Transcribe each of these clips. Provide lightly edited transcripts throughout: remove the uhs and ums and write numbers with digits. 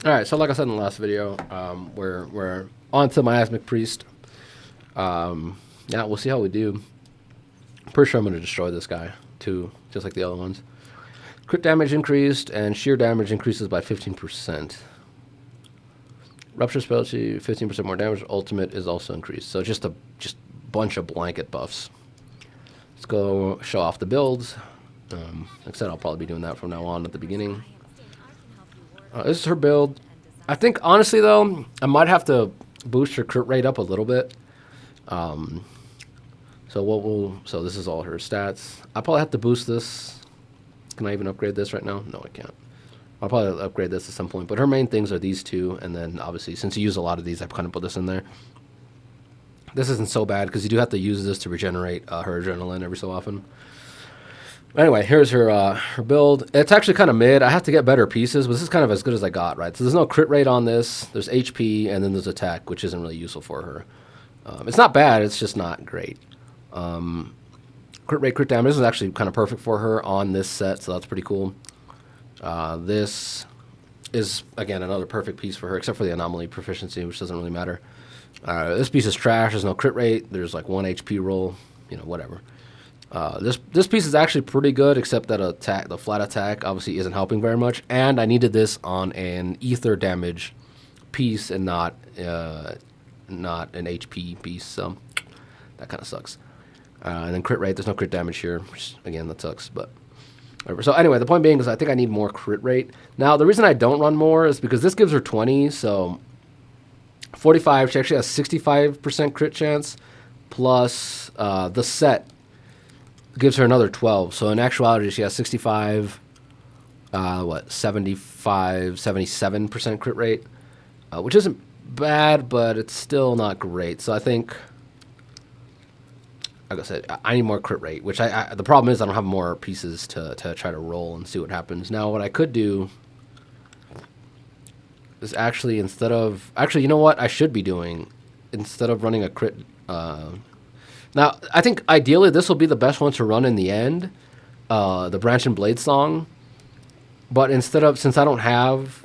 All right, so like I said in the last video, we're on to Miasmic Priest. Yeah, we'll see how we do. Pretty sure I'm going to destroy this guy too, just like the other ones. Crit damage increased, and sheer damage increases by 15%. Rupture spell to 15% more damage. Ultimate is also increased. So just a bunch of blanket buffs. Let's go show off the builds. Like I said, I'll probably be doing that from now on at the beginning. This is her build. I think, honestly, though, I might have to boost her crit rate up a little bit. So this is all her stats. I'll probably have to boost this. Can I even upgrade this right now? No, I can't. I'll probably upgrade this at some point. But her main things are these two. And then, obviously, since you use a lot of these, I've kind of put this in there. This isn't so bad because you do have to use this to regenerate her adrenaline every so often. Anyway, here's her build. It's actually kind of mid. I have to get better pieces, but this is kind of as good as I got, right? So there's no crit rate on this. There's HP, and then there's attack, which isn't really useful for her. It's not bad. It's just not great. Crit rate, crit damage. This is actually kind of perfect for her on this set, so that's pretty cool. This is, again, another perfect piece for her, except for the anomaly proficiency, which doesn't really matter. This piece is trash. There's no crit rate. There's like 1 HP roll, whatever. This piece is actually pretty good, except that the flat attack obviously isn't helping very much. And I needed this on an ether damage piece and not an HP piece, so that kind of sucks. And then crit rate, there's no crit damage here, which, again, that sucks, but whatever. So anyway, the point being is I think I need more crit rate. Now, the reason I don't run more is because this gives her 20, so 45, she actually has 65% crit chance, plus the set gives her another 12. So in actuality, she has 65, 75, 77% crit rate, which isn't bad, but it's still not great. So I think, like I said, I need more crit rate, which the problem is I don't have more pieces to try to roll and see what happens. Now, what I could do is actually, you know what I should be doing? Instead of running a crit, now, I think ideally this will be the best one to run in the end, the Branch and Blade song. But since I don't have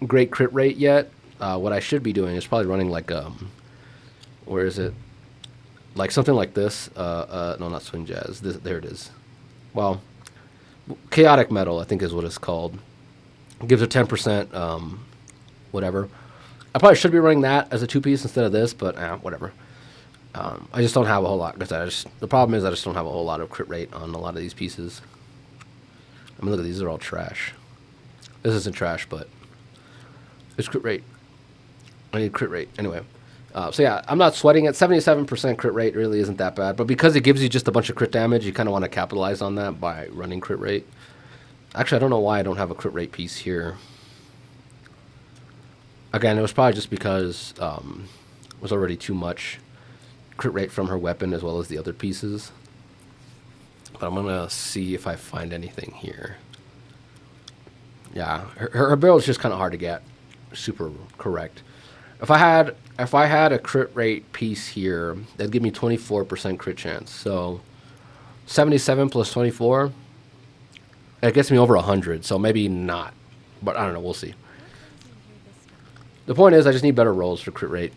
great crit rate yet, what I should be doing is probably running like, where is it? Like something like this. No, not Swing Jazz. There it is. Well, Chaotic Metal, I think is what it's called. It gives her 10%, whatever. I probably should be running that as a 2-piece instead of this, but whatever. I just don't have a whole lot. The problem is I just don't have a whole lot of crit rate on a lot of these pieces. I mean, look at these. They're all trash. This isn't trash, but it's crit rate. I need crit rate. Anyway. So yeah, I'm not sweating it. 77% crit rate really isn't that bad. But because it gives you just a bunch of crit damage, you kind of want to capitalize on that by running crit rate. Actually, I don't know why I don't have a crit rate piece here. Again, it was probably just because it was already too much crit rate from her weapon as well as the other pieces. But I'm going to see if I find anything here. Yeah, her build is just kind of hard to get super correct. If I had a crit rate piece here, that'd give me 24% crit chance. So 77 plus 24, it gets me over 100. So maybe not, but I don't know. We'll see. The point is, I just need better rolls for crit rate.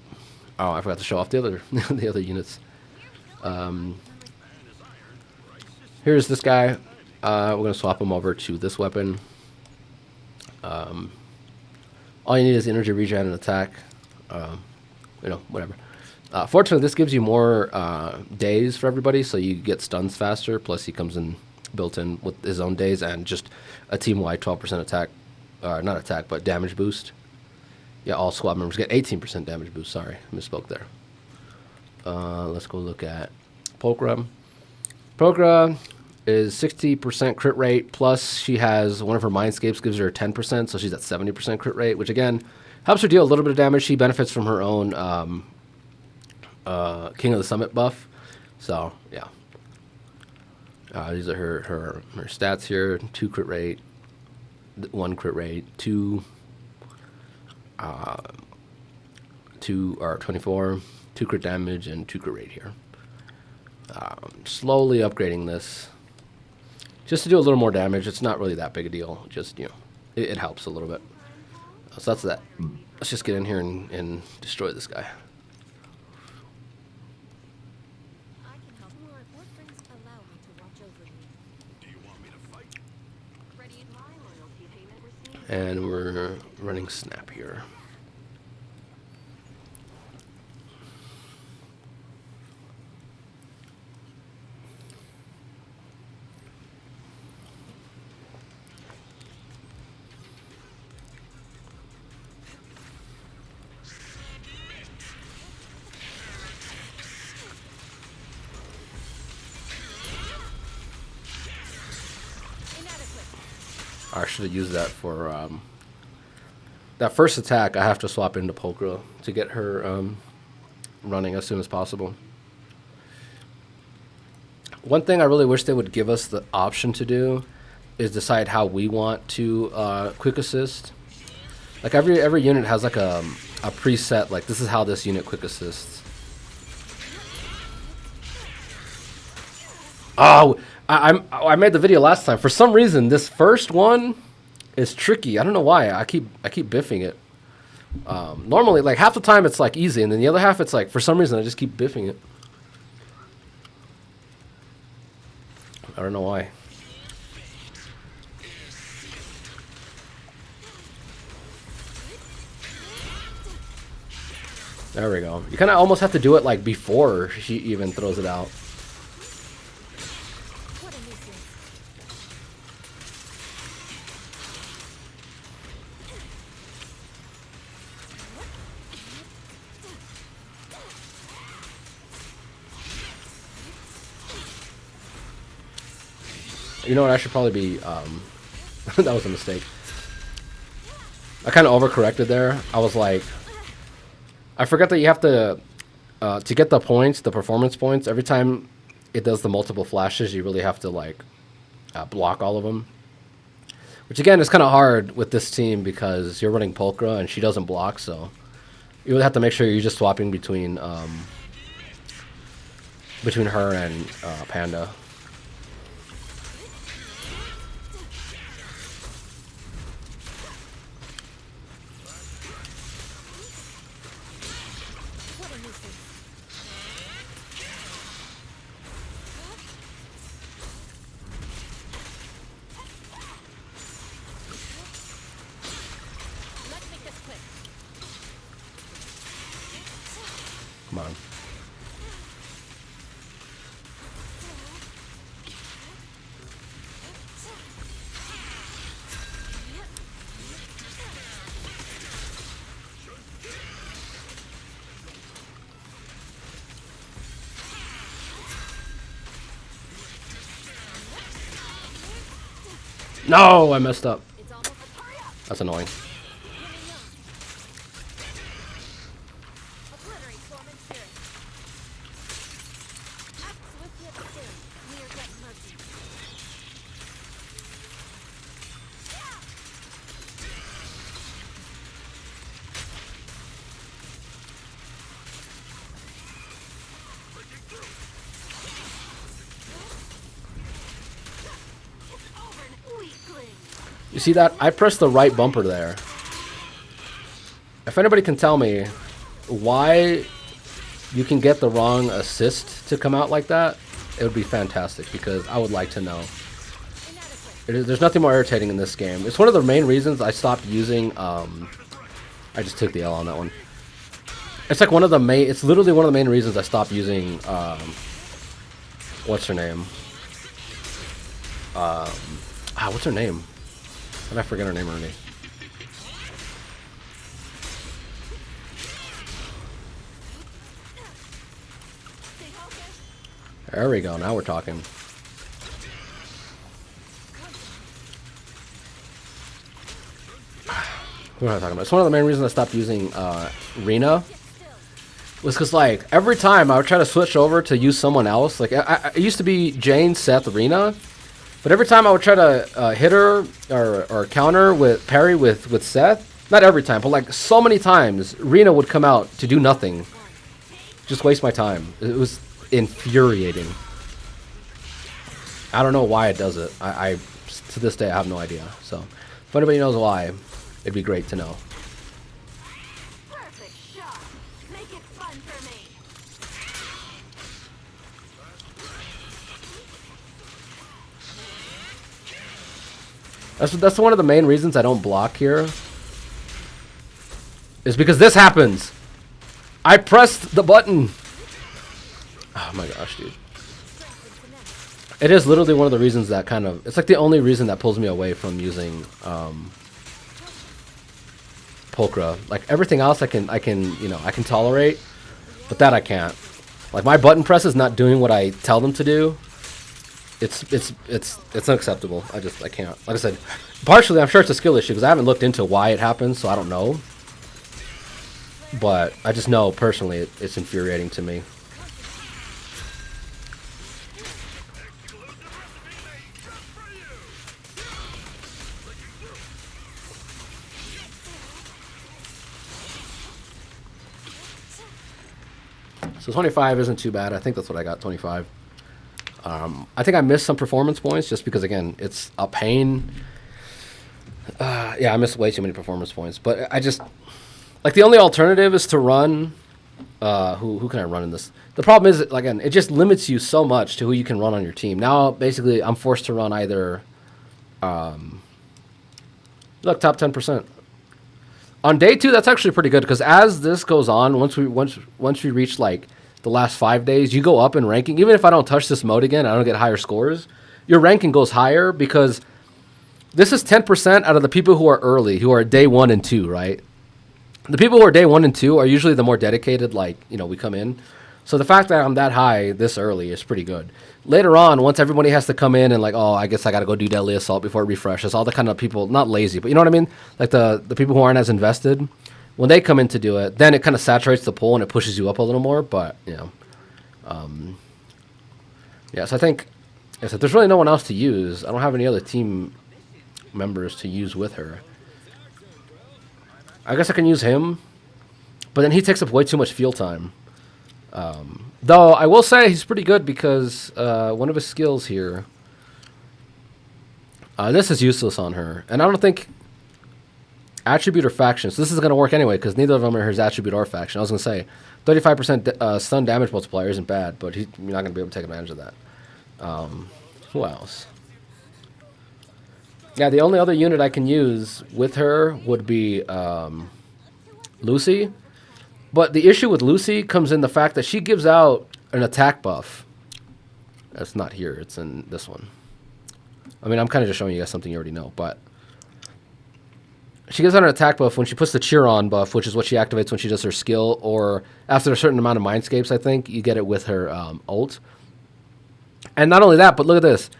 Oh, I forgot to show off the other the other units. Here's this guy. We're gonna swap him over to this weapon. All you need is energy regen and attack. Whatever. Fortunately, this gives you more days for everybody, so you get stuns faster. Plus, he comes in built in with his own days and just a team-wide 12% attack, not attack, but damage boost. Yeah, all squad members get 18% damage boost. Sorry, misspoke there. Let's go look at Pulchra. Pulchra is 60% crit rate, plus she has one of her Mindscapes gives her 10%, so she's at 70% crit rate, which again helps her deal a little bit of damage. She benefits from her own King of the Summit buff. So, yeah. These are her stats here. 2 crit rate, 1 crit rate, 2 or 24, 2 crit damage, and 2 crit rate here. Slowly upgrading this just to do a little more damage. It's not really that big a deal. Just, it helps a little bit. So that's that. Let's just get in here and destroy this guy. And we're running snap here. I should have used that for that first attack. I have to swap into Pulchra to get her running as soon as possible. One thing I really wish they would give us the option to do is decide how we want to quick assist. Like every unit has like a preset, like this is how this unit quick assists. Oh, I made the video last time. For some reason, this first one is tricky. I don't know why. I keep biffing it. Normally, like half the time it's like easy, and then the other half it's like for some reason I just keep biffing it. I don't know why. There we go. You kind of almost have to do it like before she even throws it out. You know what? I should probably be. That was a mistake. I kind of overcorrected there. I was like, I forgot that you have to get the points, the performance points. Every time it does the multiple flashes, you really have to like block all of them. Which again is kind of hard with this team because you're running Pulchra and she doesn't block, so you would have to make sure you're just swapping between her and Panda. Come on. No, I messed up. That's annoying. You see that? I pressed the right bumper there. If anybody can tell me why you can get the wrong assist to come out like that, it would be fantastic because I would like to know. There's nothing more irritating in this game. It's one of the main reasons I stopped using... I just took the L on that one. It's like one of the main... It's literally one of the main reasons I stopped using... what's her name? What's her name? How did I forget her name already? There we go. Now we're talking. What am I talking about? It's one of the main reasons I stopped using Rena. Was because like every time I would try to switch over to use someone else. Like it used to be Jane, Seth, Rena. But every time I would try to hit her or counter with parry with Seth, not every time, but like so many times, Rena would come out to do nothing. Just waste my time. It was infuriating. I don't know why it does it. I to this day I have no idea. So if anybody knows why, it'd be great to know. That's one of the main reasons I don't block here. Is because this happens. I pressed the button. Oh my gosh, dude. It is literally one of the reasons that kind of... It's like the only reason that pulls me away from using Pulchra. Like everything else I can tolerate, but that I can't. Like my button press is not doing what I tell them to do. It's unacceptable. I can't. Like I said, partially I'm sure it's a skill issue because I haven't looked into why it happens, so I don't know. But I just know personally it's infuriating to me. So 25 isn't too bad. I think that's what I got, 25. I think I missed some performance points just because, again, it's a pain. Yeah, I missed way too many performance points. But I just... Like, the only alternative is to run... who can I run in this? The problem is, again, it just limits you so much to who you can run on your team. Now, basically, I'm forced to run either... look, top 10%. On day 2, that's actually pretty good because as this goes on, once we reach like the last 5 days, you go up in ranking. Even if I don't touch this mode again, I don't get higher scores. Your ranking goes higher because this is 10% out of the people who are early, who are day 1 and 2, right? The people who are day 1 and 2 are usually the more dedicated. Like we come in. So the fact that I'm that high this early is pretty good. Later on, once everybody has to come in and like, oh, I guess I got to go do Deadly Assault before it refreshes, all the kind of people, not lazy, but you know what I mean? Like the people who aren't as invested, when they come in to do it, then it kind of saturates the pool and it pushes you up a little more. But, yeah, so I think there's really no one else to use. I don't have any other team members to use with her. I guess I can use him, but then he takes up way too much field time. Though I will say he's pretty good because one of his skills here, this is useless on her, and I don't think attribute or faction. So this is going to work anyway because neither of them are his attribute or faction. I was going to say 35% stun damage multiplier isn't bad, but you're not going to be able to take advantage of that. Who else? Yeah, the only other unit I can use with her would be Lucy. But the issue with Lucy comes in the fact that she gives out an attack buff. That's not here. It's in this one. I mean, I'm kind of just showing you guys something you already know. But she gives out an attack buff when she puts the Cheer On buff, which is what she activates when she does her skill. Or after a certain amount of Mindscapes, I think, you get it with her ult. And not only that, but look at this.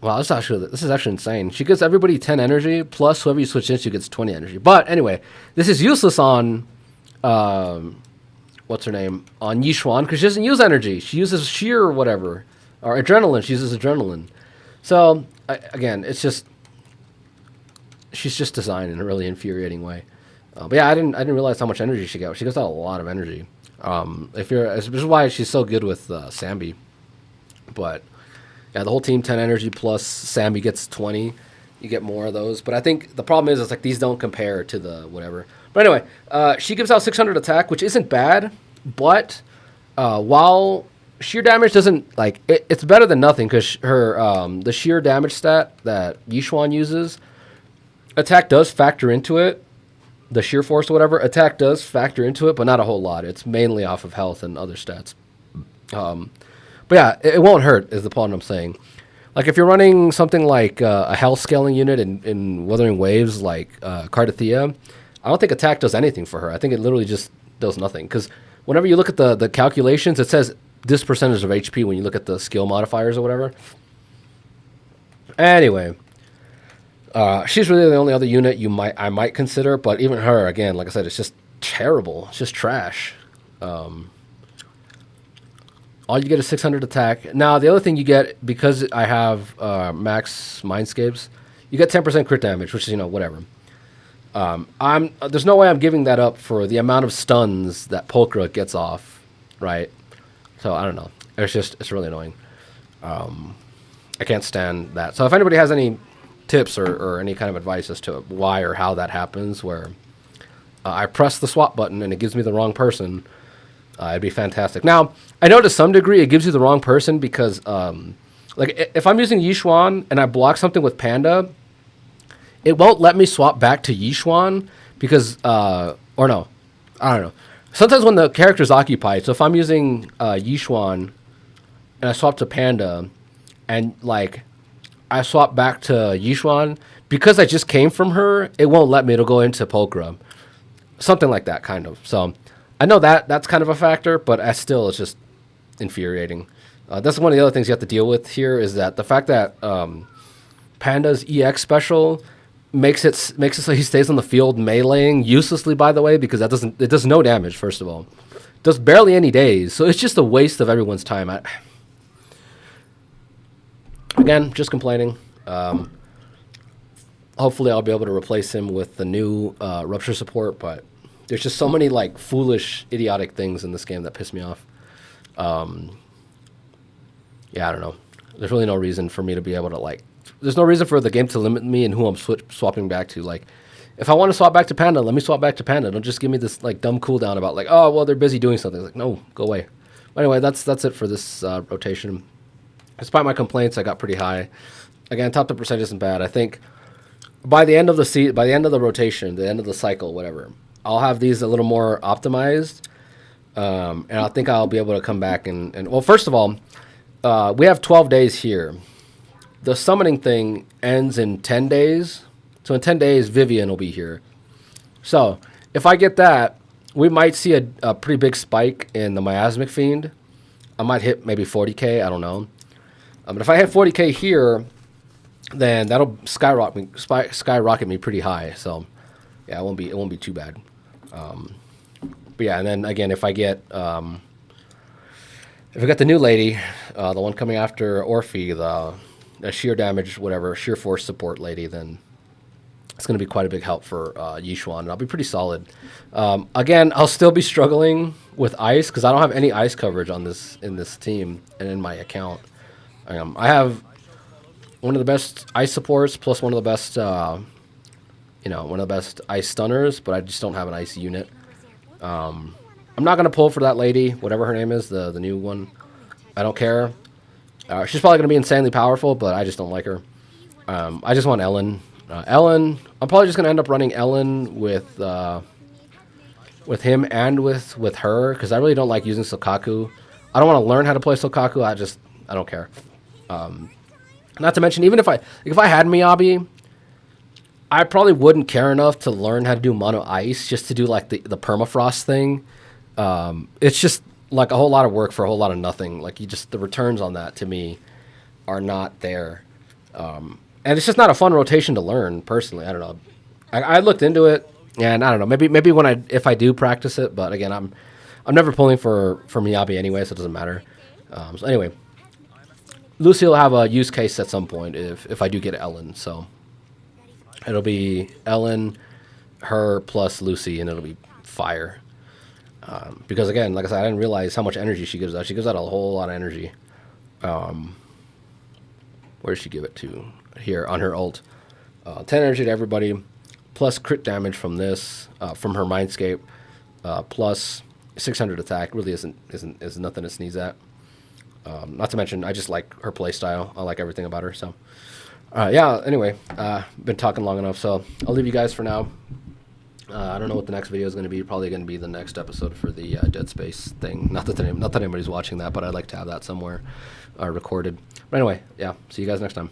Wow, this is actually insane. She gives everybody 10 energy, plus whoever you switch into gets 20 energy. But anyway, this is useless on, what's her name? On Yixuan, because she doesn't use energy. She uses sheer or whatever. Or adrenaline. She uses adrenaline. So, again, it's just... She's just designed in a really infuriating way. But yeah, I didn't realize how much energy she got. She gives out a lot of energy. This is why she's so good with Sambi. But... Yeah, the whole team 10 energy plus Sammy gets 20. You get more of those. But I think the problem is it's like these don't compare to the whatever. But anyway, she gives out 600 attack, which isn't bad. But while sheer damage doesn't like it's better than nothing because her the sheer damage stat that Yixuan uses, attack does factor into it. The sheer force or whatever, attack does factor into it, but not a whole lot. It's mainly off of health and other stats. But yeah, it won't hurt, is the point I'm saying. Like, if you're running something like a health scaling unit in Wuthering Waves, like Cardathea, I don't think attack does anything for her. I think it literally just does nothing. Because whenever you look at the calculations, it says this percentage of HP when you look at the skill modifiers or whatever. Anyway, she's really the only other unit I might consider. But even her, again, like I said, it's just terrible. It's just trash. All you get is 600 attack. Now, the other thing you get, because I have max Mindscapes, you get 10% crit damage, which is, whatever. There's no way I'm giving that up for the amount of stuns that Pulchra gets off, right? So, I don't know. It's really annoying. I can't stand that. So, if anybody has any tips or any kind of advice as to why or how that happens, where I press the swap button and it gives me the wrong person, it'd be fantastic. Now, I know to some degree it gives you the wrong person because, like, if I'm using Yixuan and I block something with Panda, it won't let me swap back to Yixuan because, or no, I don't know. Sometimes when the character's occupied, so if I'm using Yixuan and I swap to Panda and, like, I swap back to Yixuan, because I just came from her, it won't let me. It'll go into Pulchra. Something like that, kind of. So I know that's kind of a factor, but still, it's just infuriating. That's one of the other things you have to deal with here is that the fact that Panda's EX special makes it so he stays on the field meleeing uselessly, by the way, because it does no damage, first of all. It does barely any days, so it's just a waste of everyone's time. Again, just complaining. Hopefully I'll be able to replace him with the new Rupture support, but there's just so many like foolish, idiotic things in this game that piss me off. Yeah, I don't know. There's really no reason for me to be able to like... There's no reason for the game to limit me and who I'm swapping back to. Like, if I want to swap back to Panda, let me swap back to Panda. Don't just give me this like dumb cooldown about like, oh, well, they're busy doing something. Like, no, go away. But anyway, that's it for this rotation. Despite my complaints, I got pretty high. Again, top 10% isn't bad. I think by the end of the rotation, the end of the cycle, whatever, I'll have these a little more optimized, and I think I'll be able to come back and well, first of all, we have 12 days here. The summoning thing ends in 10 days, so in 10 days, Vivian will be here. So if I get that, we might see a pretty big spike in the Miasmic Fiend. I might hit maybe 40k. I don't know. But if I hit 40k here, then that'll skyrocket me pretty high. So yeah, it won't be too bad. But yeah, and then again, if I get the new lady, the one coming after Orphe, the sheer damage, whatever, sheer force support lady, then it's going to be quite a big help for Yixuan, and I'll be pretty solid. Again, I'll still be struggling with ice because I don't have any ice coverage on in this team and in my account. I have one of the best ice supports plus one of the best, one of the best ice stunners, but I just don't have an ice unit. I'm not going to pull for that lady, whatever her name is, the new one. I don't care. She's probably going to be insanely powerful, but I just don't like her. I just want Ellen. Ellen, I'm probably just going to end up running Ellen with him and with her, because I really don't like using Sokaku. I don't want to learn how to play Sokaku. I don't care. Not to mention, even if I had Miyabi, I probably wouldn't care enough to learn how to do mono ice just to do like the permafrost thing. It's just like a whole lot of work for a whole lot of nothing. Like the returns on that to me are not there. And it's just not a fun rotation to learn personally. I don't know. I looked into it and I don't know, maybe if I do practice it, but again, I'm never pulling for Miyabi anyway, so it doesn't matter. So anyway, Lucy will have a use case at some point if I do get Ellen. So it'll be Ellen, her plus Lucy, and it'll be fire. Because again, like I said, I didn't realize how much energy she gives out. She gives out a whole lot of energy. Where does she give it to? Here on her ult. 10 energy to everybody, plus crit damage from this, from her Mindscape, plus 600 attack. Really is nothing to sneeze at. Not to mention, I just like her playstyle. I like everything about her. So, yeah. Anyway, been talking long enough, so I'll leave you guys for now. I don't know what the next video is going to be. Probably going to be the next episode for the Dead Space thing. Not that anybody's watching that, but I'd like to have that somewhere recorded. But anyway, yeah. See you guys next time.